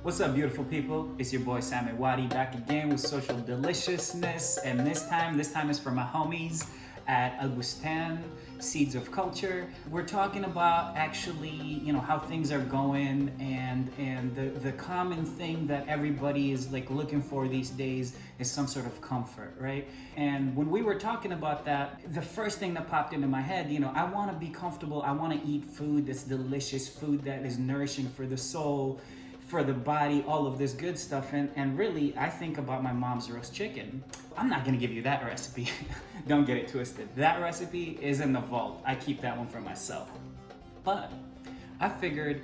What's up, beautiful people? It's your boy SAMEH WADI back again with social deliciousness, and this time is for my homies at Al-Bustan, Seeds of Culture. We're talking about actually, how things are going, and the common thing that everybody is like looking for these days is some sort of comfort, right? And when we were talking about that, the first thing that popped into my head, I want to be comfortable. I want to eat food that's delicious, food that is nourishing for the soul, for the body, all of this good stuff. And really, I think about my mom's roast chicken. I'm not gonna give you that recipe. Don't get it twisted. That recipe is in the vault. I keep that one for myself. But I figured,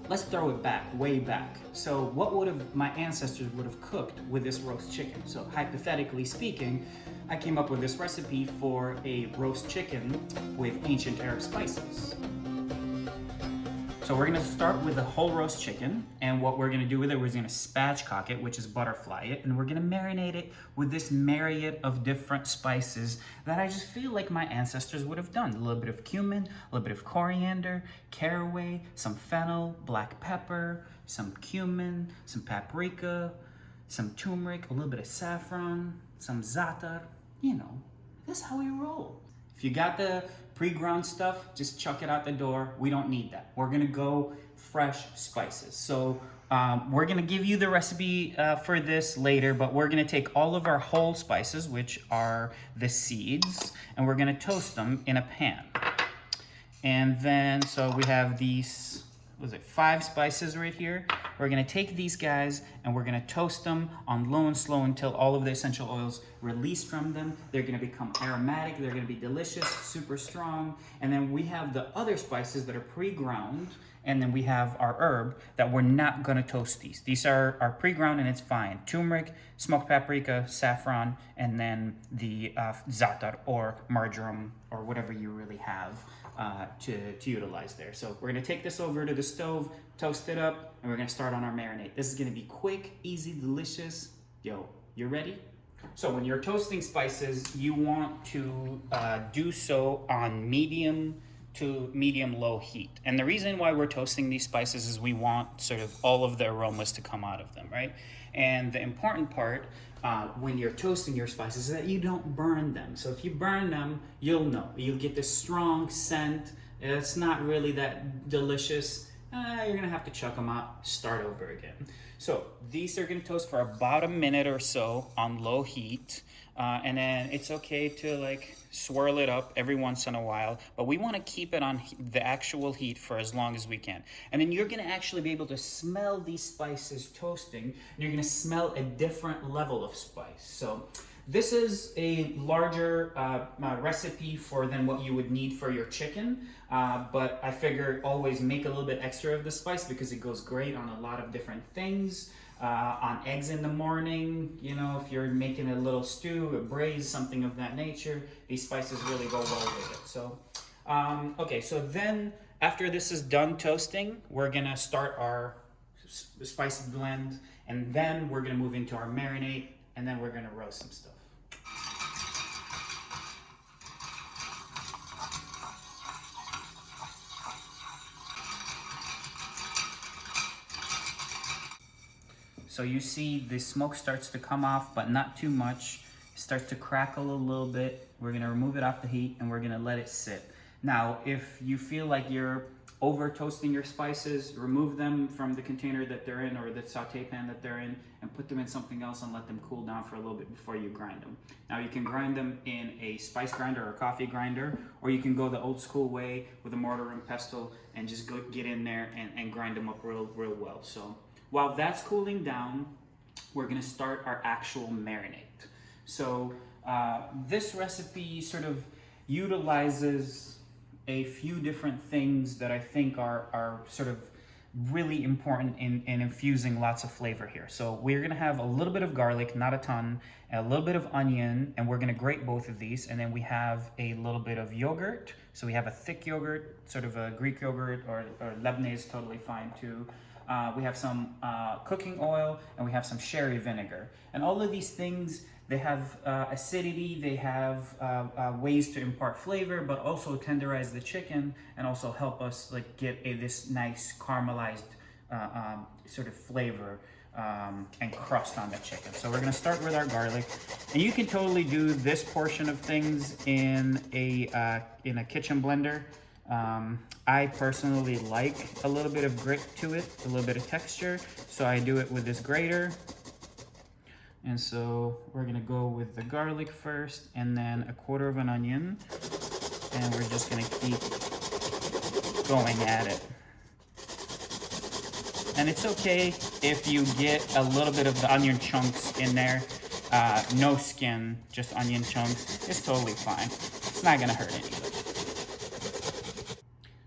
let's throw it back, way back. So what would have my ancestors would have cooked with this roast chicken? So hypothetically speaking, I came up with this recipe for a roast chicken with ancient Arab spices. So we're gonna start with the whole roast chicken, and what we're gonna do with it, we're gonna spatchcock it, which is butterfly it, and we're gonna marinate it with this myriad of different spices that I just feel like my ancestors would have done. A little bit of cumin, a little bit of coriander, caraway, some fennel, black pepper, some cumin, some paprika, some turmeric, a little bit of saffron, some za'atar. That's how we roll. If you got the pre-ground stuff, just chuck it out the door. We don't need that. We're gonna go fresh spices. So we're gonna give you the recipe for this later, but we're gonna take all of our whole spices, which are the seeds, and we're gonna toast them in a pan. And then, so we have these, 5 spices right here. We're gonna take these guys and we're gonna toast them on low and slow until all of the essential oils release from them. They're gonna become aromatic, they're gonna be delicious, super strong. And then we have the other spices that are pre-ground, and then we have our herb that we're not gonna toast these. These are pre-ground and it's fine. Turmeric, smoked paprika, saffron, and then the za'atar or marjoram or whatever you really have to utilize there. So we're gonna take this over to the stove, toast it up, and we're gonna start on our marinade. This is gonna be quick, easy, delicious. Yo, you ready? So when you're toasting spices, you want to do so on medium to medium-low heat. And the reason why we're toasting these spices is we want sort of all of the aromas to come out of them, right? And the important part when you're toasting your spices is that you don't burn them. So if you burn them, you'll know. You'll get this strong scent. It's not really that delicious. You're gonna have to chuck them out, start over again. So these are gonna toast for about a minute or so on low heat. And then it's okay to swirl it up every once in a while, but we want to keep it on the actual heat for as long as we can. And then you're going to actually be able to smell these spices toasting, and you're going to smell a different level of spice. So this is a larger recipe than what you would need for your chicken, but I figure always make a little bit extra of the spice because it goes great on a lot of different things. On eggs in the morning, if you're making a little stew, a braise, something of that nature, these spices really go well with it. So, okay, so then after this is done toasting, we're gonna start our spice blend, and then we're gonna move into our marinade, and then we're gonna roast some stuff. So you see the smoke starts to come off, but not too much. It starts to crackle a little bit. We're gonna remove it off the heat and we're gonna let it sit. Now, if you feel like you're over toasting your spices, remove them from the container that they're in or the saute pan that they're in and put them in something else and let them cool down for a little bit before you grind them. Now you can grind them in a spice grinder or a coffee grinder, or you can go the old school way with a mortar and pestle and just get in there and grind them up real well. So while that's cooling down, we're gonna start our actual marinade. So this recipe sort of utilizes a few different things that I think are sort of really important in infusing lots of flavor here. So we're gonna have a little bit of garlic, not a ton, and a little bit of onion, and we're gonna grate both of these. And then we have a little bit of yogurt. So we have a thick yogurt, sort of a Greek yogurt, or Lebanese, totally fine too. We have some cooking oil, and we have some sherry vinegar. And all of these things, they have acidity, they have ways to impart flavor, but also tenderize the chicken and also help us get this nice caramelized sort of flavor and crust on the chicken. So we're gonna start with our garlic, and you can totally do this portion of things in a kitchen blender. I personally like a little bit of grit to it, a little bit of texture, so I do it with this grater. And so we're gonna go with the garlic first, and then a quarter of an onion, and we're just gonna keep going at it. And it's okay if you get a little bit of the onion chunks in there. No skin, just onion chunks. It's totally fine. It's not gonna hurt anybody.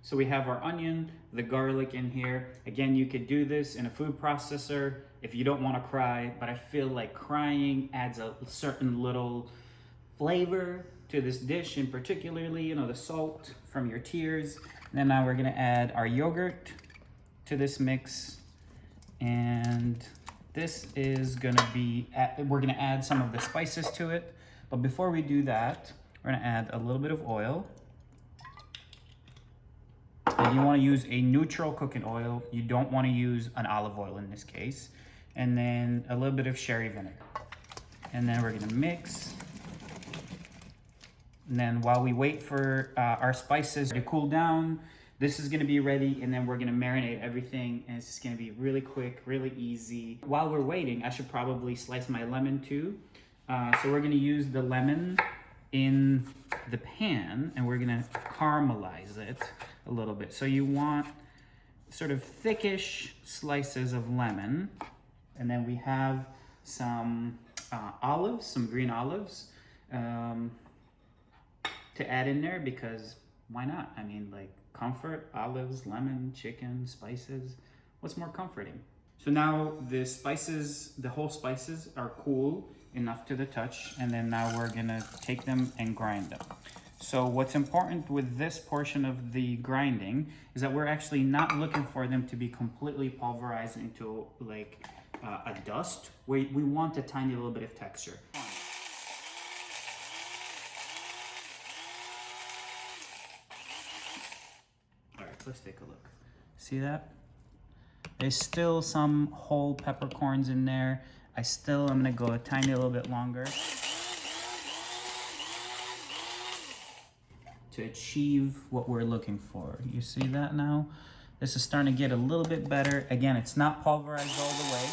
So we have our onion, the garlic in here. Again, you could do this in a food processor if you don't want to cry, but I feel like crying adds a certain little flavor to this dish, and particularly, you know, the salt from your tears. And then now we're gonna add our yogurt to this mix, and this is gonna be, we're gonna add some of the spices to it. But before we do that, we're gonna add a little bit of oil. And you want to use a neutral cooking oil. You don't want to use an olive oil in this case. And then a little bit of sherry vinegar. And then we're going to mix. And then while we wait for our spices to cool down, this is going to be ready. And then we're going to marinate everything. And it's just going to be really quick, really easy. While we're waiting, I should probably slice my lemon too. So we're going to use the lemon in the pan, and we're going to caramelize it a little bit. So you want sort of thickish slices of lemon, and then we have some olives, some green olives to add in there, because why not? I mean, like, comfort, olives, lemon, chicken, spices. What's more comforting? So now the spices, the whole spices are cool enough to the touch, and then now we're gonna take them and grind them. So what's important with this portion of the grinding is that we're actually not looking for them to be completely pulverized into like a dust. We want a tiny little bit of texture. All right, let's take a look. See that? There's still some whole peppercorns in there. I still am gonna go a tiny little bit longer to achieve what we're looking for. You see that now? This is starting to get a little bit better. Again, it's not pulverized all the way.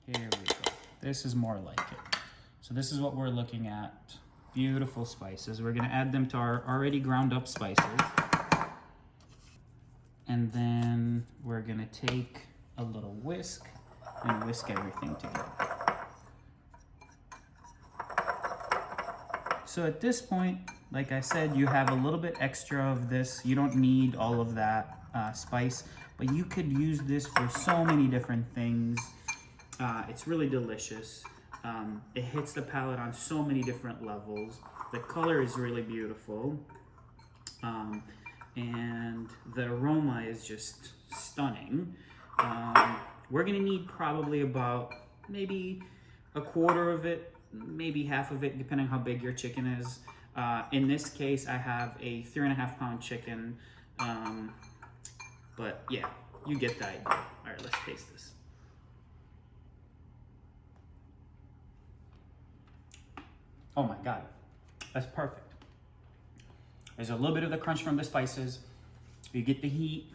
Here we go. This is more like it. So this is what we're looking at. Beautiful spices. We're gonna add them to our already ground up spices. And then we're gonna take a little whisk and whisk everything together. So at this point, like I said, you have a little bit extra of this. You don't need all of that spice, but you could use this for so many different things. It's really delicious. It hits the palate on so many different levels. The color is really beautiful. And the aroma is just stunning. We're gonna need probably about maybe a quarter of it, maybe half of it, depending on how big your chicken is. In this case, I have a 3.5 pound chicken. But yeah, you get the idea. All right, let's taste this. Oh my God, that's perfect. There's a little bit of the crunch from the spices. You get the heat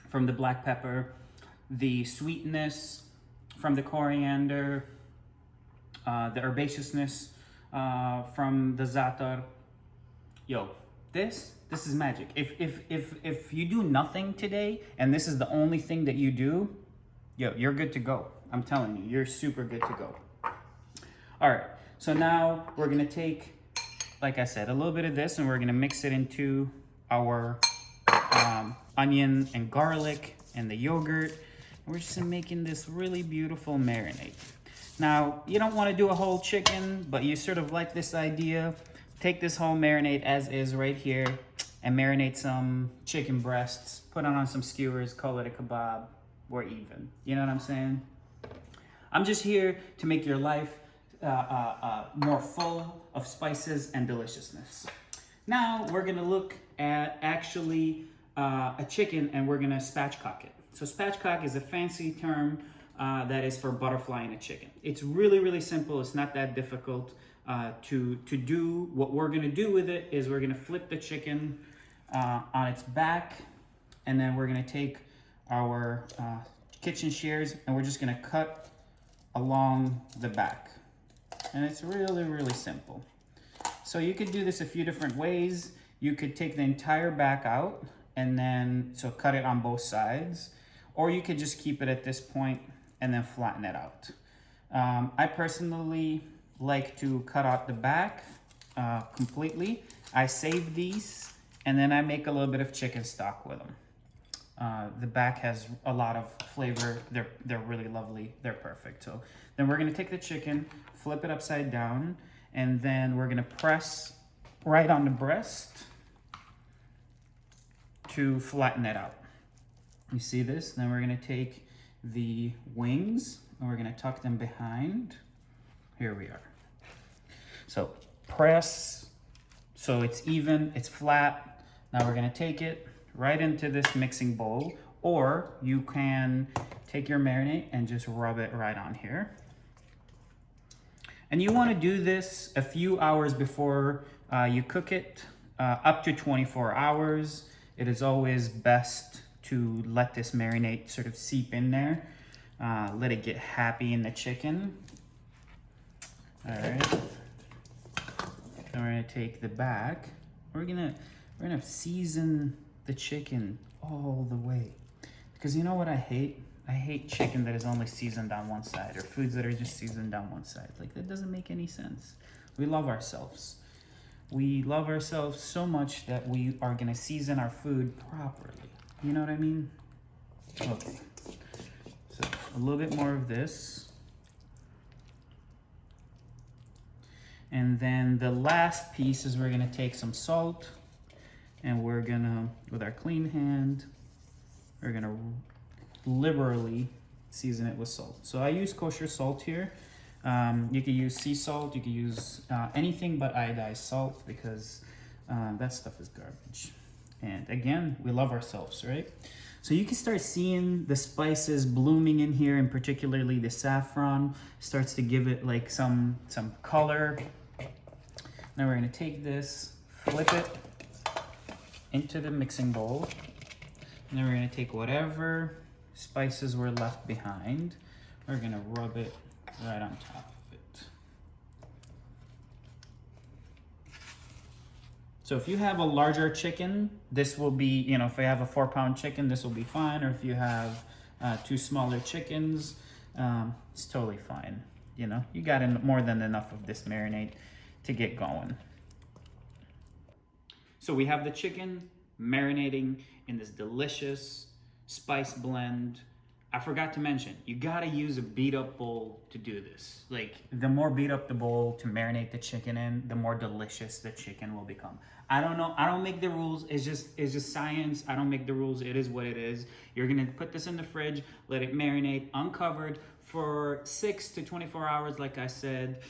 from the black pepper, the sweetness from the coriander, the herbaceousness from the za'atar. Yo, this is magic. If you do nothing today and this is the only thing that you do, yo, you're good to go. I'm telling you, you're super good to go. All right, so now we're gonna take, like I said, a little bit of this, and we're gonna mix it into our onion and garlic and the yogurt. And we're just making this really beautiful marinade. Now, you don't wanna do a whole chicken, but you sort of like this idea. Take this whole marinade as is right here and marinate some chicken breasts, put it on some skewers, call it a kebab. We're even, you know what I'm saying? I'm just here to make your life more full of spices and deliciousness. Now we're gonna look at actually a chicken, and we're gonna spatchcock it. So spatchcock is a fancy term that is for butterflying a chicken. It's really, really simple. It's not that difficult to do. What we're gonna do with it is we're gonna flip the chicken on its back, and then we're gonna take our kitchen shears and we're just gonna cut along the back. And it's really, really simple. So you could do this a few different ways. You could take the entire back out and then, so cut it on both sides, or you could just keep it at this point and then flatten it out. I personally like to cut out the back completely. I save these and then I make a little bit of chicken stock with them. The back has a lot of flavor. They're really lovely. They're perfect. So then we're gonna take the chicken, flip it upside down, and then we're gonna press right on the breast to flatten it out. You see this? Then we're gonna take the wings and we're gonna tuck them behind. Here we are. So press so it's even, it's flat. Now we're gonna take it right into this mixing bowl, or you can take your marinade and just rub it right on here. And you want to do this a few hours before you cook it, up to 24 hours. It is always best to let this marinade sort of seep in there. Let it get happy in the chicken. All right. Then we're gonna take the back. We're gonna season the chicken all the way, because you know what I hate? I hate chicken that is only seasoned on one side, or foods that are just seasoned on one side. Like, that doesn't make any sense. We love ourselves. We love ourselves so much that we are gonna season our food properly. You know what I mean? Okay. So a little bit more of this. And then the last piece is we're gonna take some salt, and we're gonna, with our clean hand, we're gonna liberally season it with salt. So I use kosher salt here. You could use sea salt, you could use anything but iodized salt, because that stuff is garbage. And again, we love ourselves, right? So you can start seeing the spices blooming in here, and particularly the saffron starts to give it like some color. Now we're gonna take this, flip it into the mixing bowl, and then we're gonna take whatever spices were left behind. We're gonna rub it right on top of it. So if you have a larger chicken, this will be, you know, if you have a 4-pound chicken, this will be fine. Or if you have 2 smaller chickens, it's totally fine. You know, you got more than enough of this marinade to get going. So we have the chicken marinating in this delicious spice blend. I forgot to mention, you gotta use a beat up bowl to do this. Like, the more beat up the bowl to marinate the chicken in, the more delicious the chicken will become. I don't know, I don't make the rules. It's just science. I don't make the rules. It is what it is. You're gonna put this in the fridge, let it marinate uncovered for 6 to 24 hours, like I said.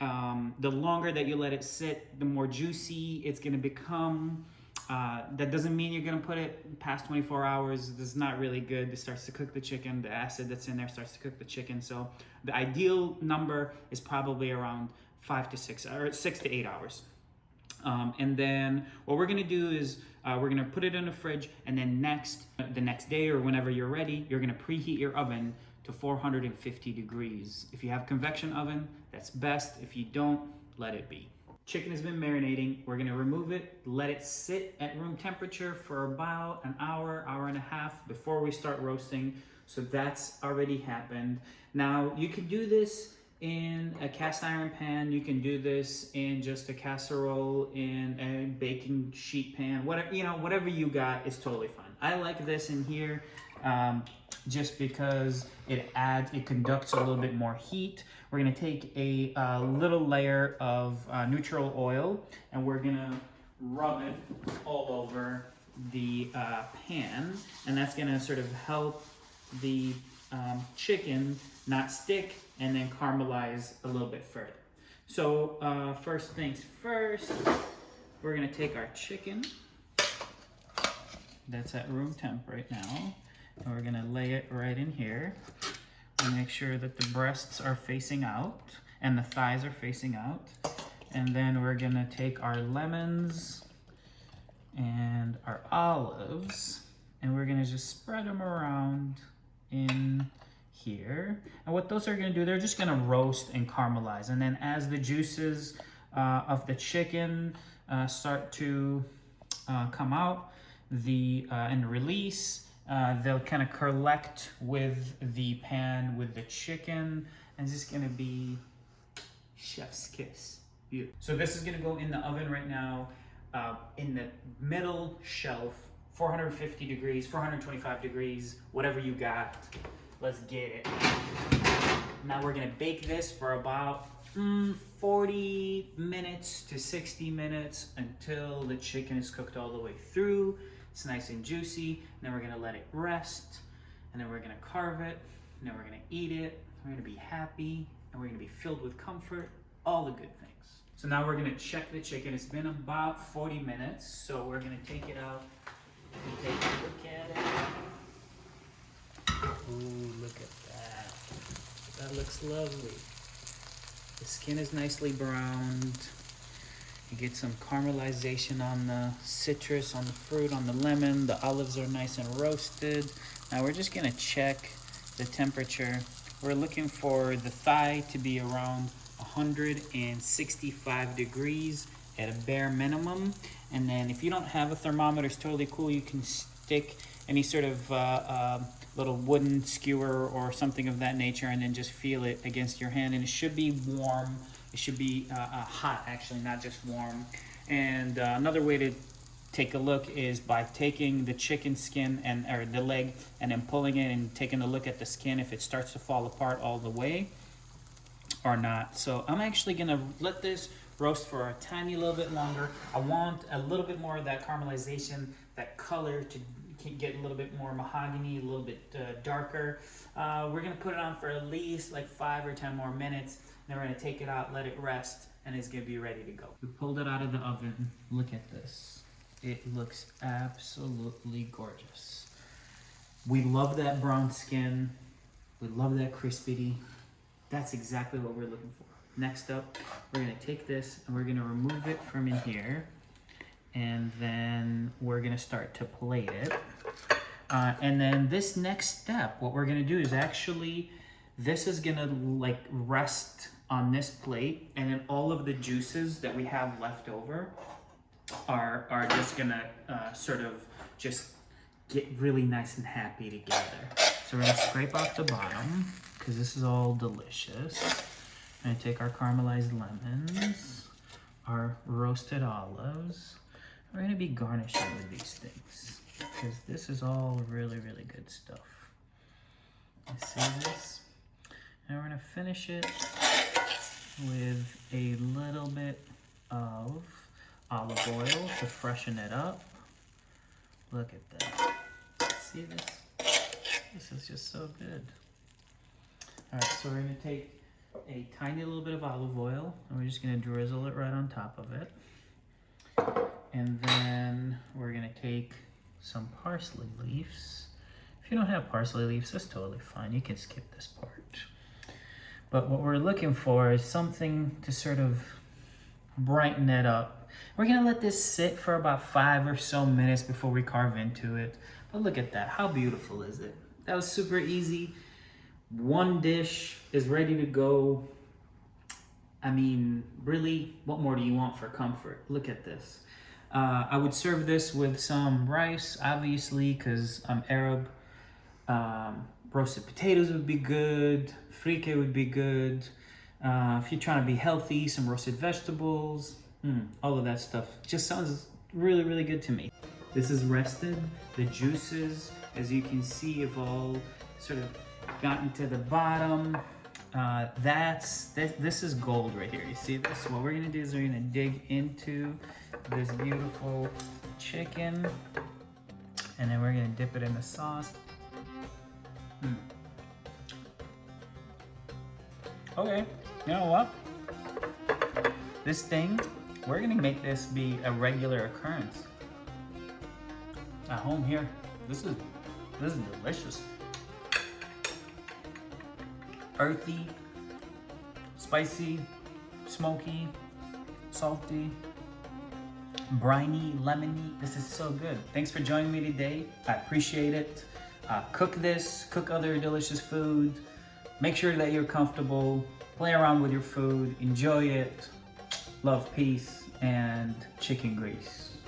The longer that you let it sit, the more juicy it's gonna become. That doesn't mean you're gonna put it past 24 hours. This is not really good. It starts to cook the chicken. The acid that's in there starts to cook the chicken. So the ideal number is probably around 5 to 6, or 6 to 8 hours. And then what we're gonna do is we're gonna put it in the fridge, and then the next day or whenever you're ready, you're gonna preheat your oven to 450 degrees. If you have convection oven, that's best. If you don't, let it be. Chicken has been marinating. We're gonna remove it, let it sit at room temperature for about an hour, hour and a half before we start roasting. So that's already happened. Now you can do this in a cast iron pan. You can do this in just a casserole, in a baking sheet pan, whatever, you know, whatever you got is totally fine. I like this in here just because it conducts a little bit more heat. We're gonna take a little layer of neutral oil, and we're gonna rub it all over the pan, and that's gonna sort of help the chicken not stick and then caramelize a little bit further. So first things first, we're gonna take our chicken that's at room temp right now, and we're gonna lay it right in here. And make sure that the breasts are facing out and the thighs are facing out. And then we're gonna take our lemons and our olives, and we're gonna just spread them around in here. And what those are gonna do, they're just gonna roast and caramelize. And then as the juices of the chicken start to come out and release, they'll kind of collect with the pan with the chicken, and it's just gonna be chef's kiss. Beautiful. So this is gonna go in the oven right now, in the middle shelf, 450 degrees, 425 degrees, whatever you got. Let's get it. Now we're gonna bake this for about 40 minutes to 60 minutes until the chicken is cooked all the way through. It's nice and juicy. Then we're gonna let it rest, and then we're gonna carve it, and then we're gonna eat it. We're gonna be happy, and we're gonna be filled with comfort, all the good things. So now we're gonna check the chicken. It's been about 40 minutes, so we're gonna take it out and take a look at it. Ooh, look at that. That looks lovely. The skin is nicely browned. You get some caramelization on the citrus, on the fruit, on the lemon. The olives are nice and roasted. Now we're just gonna check the temperature. We're looking for the thigh to be around 165 degrees at a bare minimum. And then if you don't have a thermometer, it's totally cool. You can stick any sort of little wooden skewer or something of that nature, and then just feel it against your hand. And it should be warm. It should be hot, actually, not just warm. And another way to take a look is by taking the chicken skin or the leg and then pulling it and taking a look at the skin if it starts to fall apart all the way or not. So I'm actually gonna let this roast for a tiny little bit longer. I want a little bit more of that caramelization, that color to get a little bit more mahogany, a little bit darker. We're gonna put it on for at least like 5 or 10 more minutes. Then we're gonna take it out, let it rest, and it's gonna be ready to go. We pulled it out of the oven. Look at this. It looks absolutely gorgeous. We love that brown skin. We love that crispity. That's exactly what we're looking for. Next up, we're gonna take this and we're gonna remove it from in here. And then we're gonna start to plate it. And then this next step, what we're gonna do is actually, this is gonna like rest on this plate, and then all of the juices that we have left over are just gonna sort of just get really nice and happy together. So we're gonna scrape off the bottom, because this is all delicious. We're gonna take our caramelized lemons, our roasted olives. We're gonna be garnishing with these things, because this is all really, really good stuff. You see this? And we're gonna finish it with a little bit of olive oil to freshen it up. Look at that. See this? This is just so good. All right, so we're gonna take a tiny little bit of olive oil, and we're just gonna drizzle it right on top of it. And then we're gonna take some parsley leaves. If you don't have parsley leaves, that's totally fine. You can skip this part. But what we're looking for is something to sort of brighten it up. We're gonna let this sit for about 5 or so minutes before we carve into it. But look at that, how beautiful is it? That was super easy. One dish is ready to go. I mean, really, what more do you want for comfort? Look at this. I would serve this with some rice, obviously, because I'm Arab. Roasted potatoes would be good. Frike would be good. If you're trying to be healthy, some roasted vegetables. All of that stuff just sounds really, really good to me. This is rested. The juices, as you can see, have all sort of gotten to the bottom. This is gold right here. You see this? What we're gonna do is we're gonna dig into this beautiful chicken, and then we're gonna dip it in the sauce. Okay, you know what? This thing We're gonna make this be a regular occurrence at home here. This is delicious. Earthy, spicy, smoky, salty, briny, lemony. This is so good. Thanks for joining me today. I appreciate it. Cook this, cook other delicious food. Make sure that you're comfortable. Play around with your food. Enjoy it. Love, peace, and chicken grease.